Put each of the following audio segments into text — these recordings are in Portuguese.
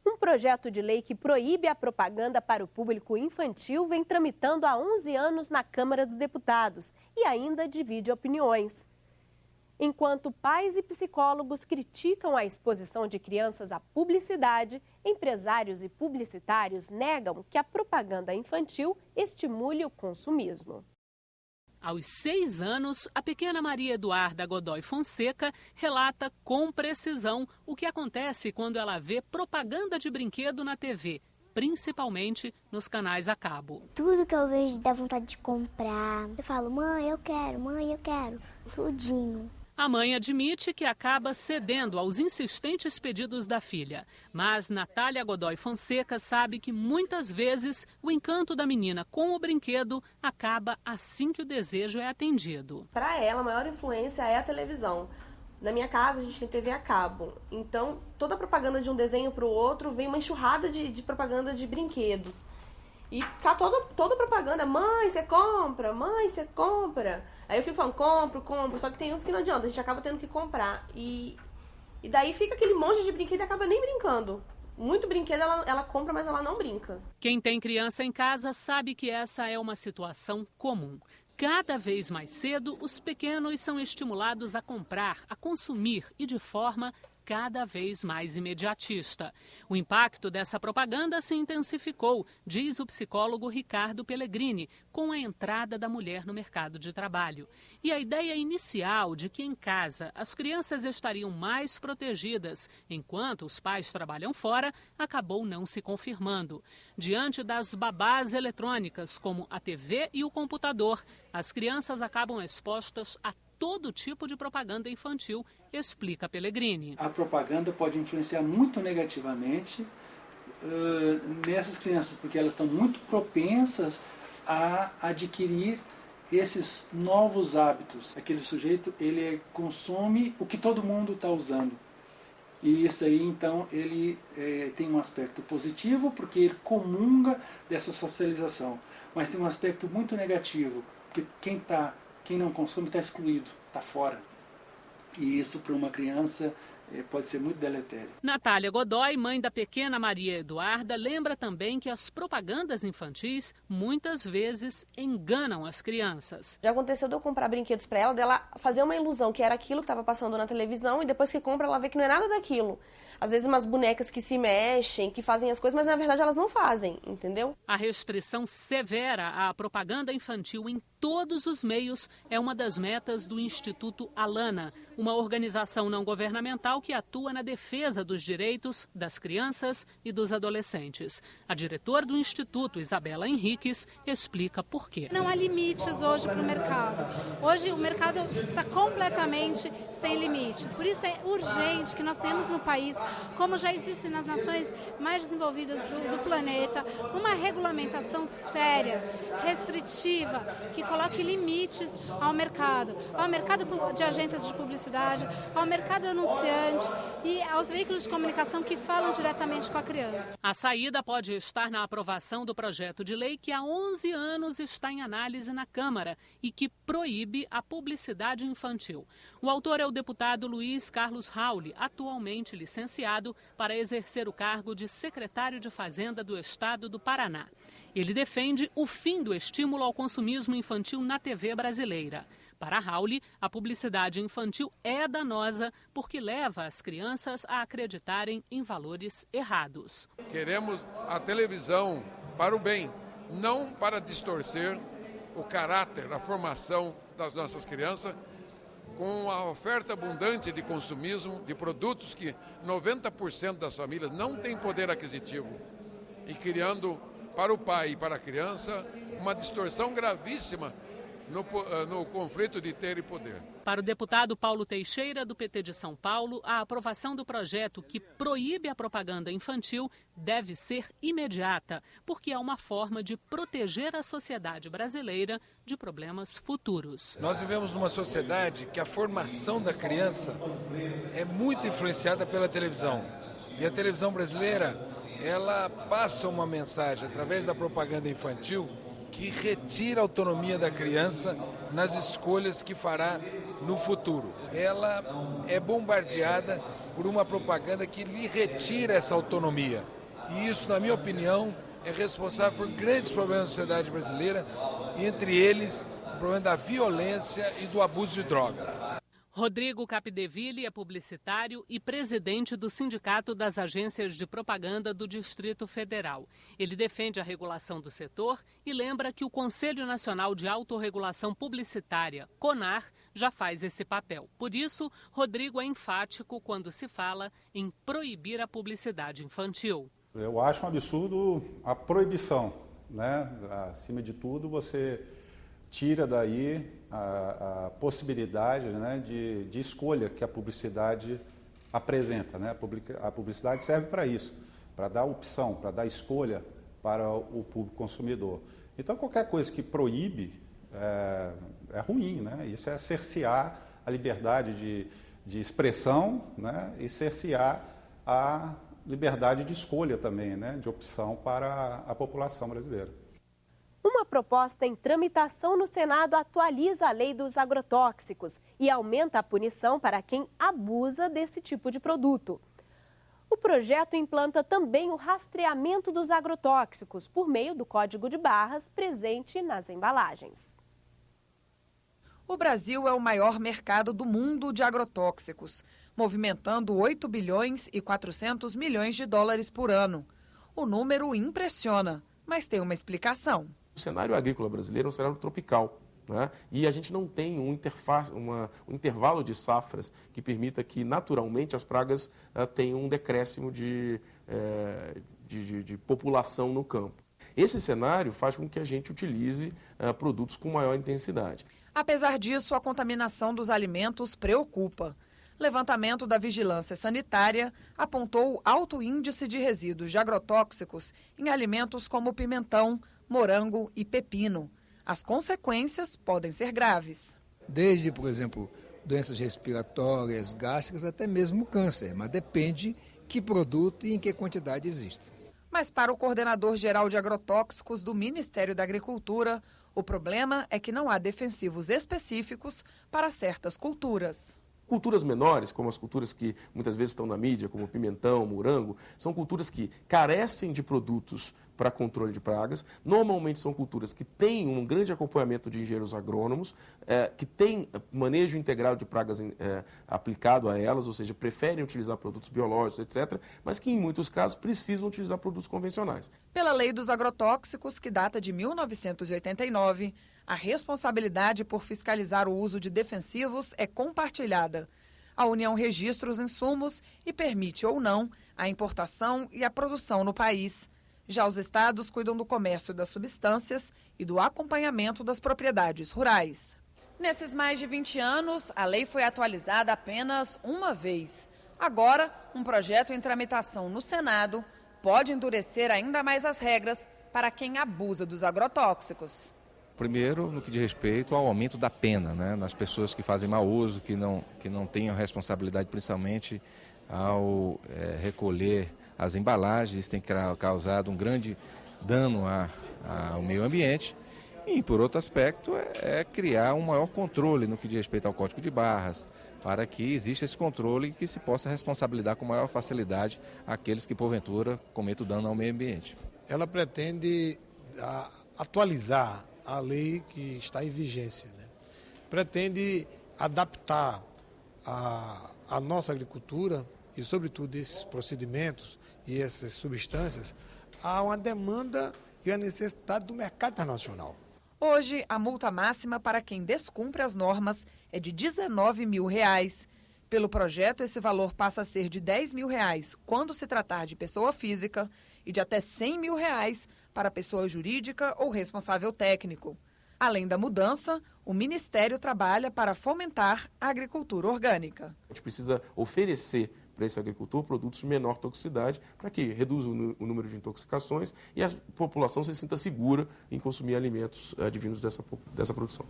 Um projeto de lei que proíbe a propaganda para o público infantil vem tramitando há 11 anos na Câmara dos Deputados e ainda divide opiniões. Enquanto pais e psicólogos criticam a exposição de crianças à publicidade, empresários e publicitários negam que a propaganda infantil estimule o consumismo. Aos 6 anos, a pequena Maria Eduarda Godoy Fonseca relata com precisão o que acontece quando ela vê propaganda de brinquedo na TV, principalmente nos canais a cabo. Tudo que eu vejo dá vontade de comprar. Eu falo, mãe, eu quero, tudinho. A mãe admite que acaba cedendo aos insistentes pedidos da filha. Mas Natália Godoy Fonseca sabe que muitas vezes o encanto da menina com o brinquedo acaba assim que o desejo é atendido. Para ela, a maior influência é a televisão. Na minha casa, a gente tem TV a cabo. Então, toda propaganda de um desenho para o outro vem uma enxurrada de propaganda de brinquedos. E tá toda propaganda, mãe, você compra. Aí eu fico falando, compro, só que tem uns que não adianta, a gente acaba tendo que comprar. E daí fica aquele monte de brinquedo e acaba nem brincando. Muito brinquedo ela compra, mas ela não brinca. Quem tem criança em casa sabe que essa é uma situação comum. Cada vez mais cedo, os pequenos são estimulados a comprar, a consumir e de forma cada vez mais imediatista. O impacto dessa propaganda se intensificou, diz o psicólogo Ricardo Pellegrini, com a entrada da mulher no mercado de trabalho. E a ideia inicial de que em casa as crianças estariam mais protegidas enquanto os pais trabalham fora acabou não se confirmando. Diante das babás eletrônicas, como a TV e o computador, as crianças acabam expostas a todo tipo de propaganda infantil, explica Pellegrini. A propaganda pode influenciar muito negativamente nessas crianças, porque elas estão muito propensas a adquirir esses novos hábitos. Aquele sujeito, ele consome o que todo mundo está usando. E isso aí, então, ele tem um aspecto positivo, porque ele comunga dessa socialização. Mas tem um aspecto muito negativo, porque quem não consome está excluído, está fora. E isso para uma criança pode ser muito deletério. Natália Godoy, mãe da pequena Maria Eduarda, lembra também que as propagandas infantis muitas vezes enganam as crianças. Já aconteceu de eu comprar brinquedos para ela, dela fazer uma ilusão que era aquilo que estava passando na televisão e depois que compra ela vê que não é nada daquilo. Às vezes umas bonecas que se mexem, que fazem as coisas, mas na verdade elas não fazem, entendeu? A restrição severa à propaganda infantil em todos os meios é uma das metas do Instituto Alana, uma organização não governamental que atua na defesa dos direitos das crianças e dos adolescentes. A diretora do Instituto, Isabela Henriques, explica por quê. Não há limites hoje para o mercado. Hoje o mercado está completamente sem limites. Por isso é urgente que nós tenhamos no país, como já existe nas nações mais desenvolvidas do planeta, uma regulamentação séria, restritiva, que coloque limites ao mercado de agências de publicidade, ao mercado anunciante e aos veículos de comunicação que falam diretamente com a criança. A saída pode estar na aprovação do projeto de lei que há 11 anos está em análise na Câmara e que proíbe a publicidade infantil. O autor é o deputado Luiz Carlos Rauli, atualmente licenciado para exercer o cargo de secretário de Fazenda do Estado do Paraná. Ele defende o fim do estímulo ao consumismo infantil na TV brasileira. Para Rauli, a publicidade infantil é danosa porque leva as crianças a acreditarem em valores errados. Queremos a televisão para o bem, não para distorcer o caráter, a formação das nossas crianças, com a oferta abundante de consumismo, de produtos que 90% das famílias não têm poder aquisitivo, e criando para o pai e para a criança uma distorção gravíssima no conflito de ter e poder. Para o deputado Paulo Teixeira, do PT de São Paulo, a aprovação do projeto que proíbe a propaganda infantil deve ser imediata, porque é uma forma de proteger a sociedade brasileira de problemas futuros. Nós vivemos numa sociedade que a formação da criança é muito influenciada pela televisão. E a televisão brasileira, ela passa uma mensagem através da propaganda infantil que retira a autonomia da criança nas escolhas que fará no futuro. Ela é bombardeada por uma propaganda que lhe retira essa autonomia. E isso, na minha opinião, é responsável por grandes problemas da sociedade brasileira, e entre eles o problema da violência e do abuso de drogas. Rodrigo Capdeville é publicitário e presidente do Sindicato das Agências de Propaganda do Distrito Federal. Ele defende a regulação do setor e lembra que o Conselho Nacional de Autorregulação Publicitária, CONAR, já faz esse papel. Por isso, Rodrigo é enfático quando se fala em proibir a publicidade infantil. Eu acho um absurdo a proibição, né? Acima de tudo, você tira daí a possibilidade, né, de escolha que a publicidade apresenta, né? A publicidade serve para isso, para dar opção, para dar escolha para o público consumidor. Então, qualquer coisa que proíbe é ruim, né? Isso é cercear a liberdade de expressão, né? E cercear a liberdade de escolha também, né? De opção para a população brasileira. Uma proposta em tramitação no Senado atualiza a lei dos agrotóxicos e aumenta a punição para quem abusa desse tipo de produto. O projeto implanta também o rastreamento dos agrotóxicos por meio do código de barras presente nas embalagens. O Brasil é o maior mercado do mundo de agrotóxicos, movimentando 8 bilhões e 400 milhões de dólares por ano. O número impressiona, mas tem uma explicação. O cenário agrícola brasileiro é um cenário tropical, né? E a gente não tem um intervalo de safras que permita que naturalmente as pragas tenham um decréscimo de população no campo. Esse cenário faz com que a gente utilize produtos com maior intensidade. Apesar disso, a contaminação dos alimentos preocupa. Levantamento da Vigilância Sanitária apontou alto índice de resíduos de agrotóxicos em alimentos como pimentão, morango e pepino. As consequências podem ser graves. Desde, por exemplo, doenças respiratórias, gástricas, até mesmo câncer, mas depende que produto e em que quantidade existe. Mas para o coordenador-geral de agrotóxicos do Ministério da Agricultura, o problema é que não há defensivos específicos para certas culturas. Culturas menores, como as culturas que muitas vezes estão na mídia, como pimentão, morango, são culturas que carecem de produtos para controle de pragas. Normalmente são culturas que têm um grande acompanhamento de engenheiros agrônomos, que têm manejo integral de pragas aplicado a elas, ou seja, preferem utilizar produtos biológicos, etc., mas que em muitos casos precisam utilizar produtos convencionais. Pela lei dos agrotóxicos, que data de 1989, a responsabilidade por fiscalizar o uso de defensivos é compartilhada. A União registra os insumos e permite ou não a importação e a produção no país. Já os estados cuidam do comércio das substâncias e do acompanhamento das propriedades rurais. Nesses mais de 20 anos, a lei foi atualizada apenas uma vez. Agora, um projeto em tramitação no Senado pode endurecer ainda mais as regras para quem abusa dos agrotóxicos. Primeiro, no que diz respeito ao aumento da pena, né, nas pessoas que fazem mau uso, que não tenham responsabilidade, principalmente ao recolher as embalagens. Isso tem causado um grande dano ao meio ambiente. E, por outro aspecto, é criar um maior controle no que diz respeito ao código de barras, para que exista esse controle e que se possa responsabilizar com maior facilidade aqueles que, porventura, cometam dano ao meio ambiente. Ela pretende atualizar a lei que está em vigência, né? Pretende adaptar a nossa agricultura e, sobretudo, esses procedimentos e essas substâncias a uma demanda e a necessidade do mercado internacional. Hoje, a multa máxima para quem descumpre as normas é de R$19 mil. Pelo projeto, esse valor passa a ser de R$10 mil quando se tratar de pessoa física e de até R$100 mil para pessoa jurídica ou responsável técnico. Além da mudança, o Ministério trabalha para fomentar a agricultura orgânica. A gente precisa oferecer para esse agricultor produtos de menor toxicidade, para que reduza o número de intoxicações e a população se sinta segura em consumir alimentos advindos dessa produção.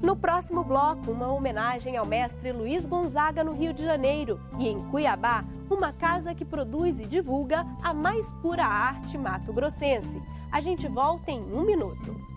No próximo bloco, uma homenagem ao mestre Luiz Gonzaga no Rio de Janeiro e em Cuiabá, uma casa que produz e divulga a mais pura arte mato-grossense. A gente volta em 1 minuto.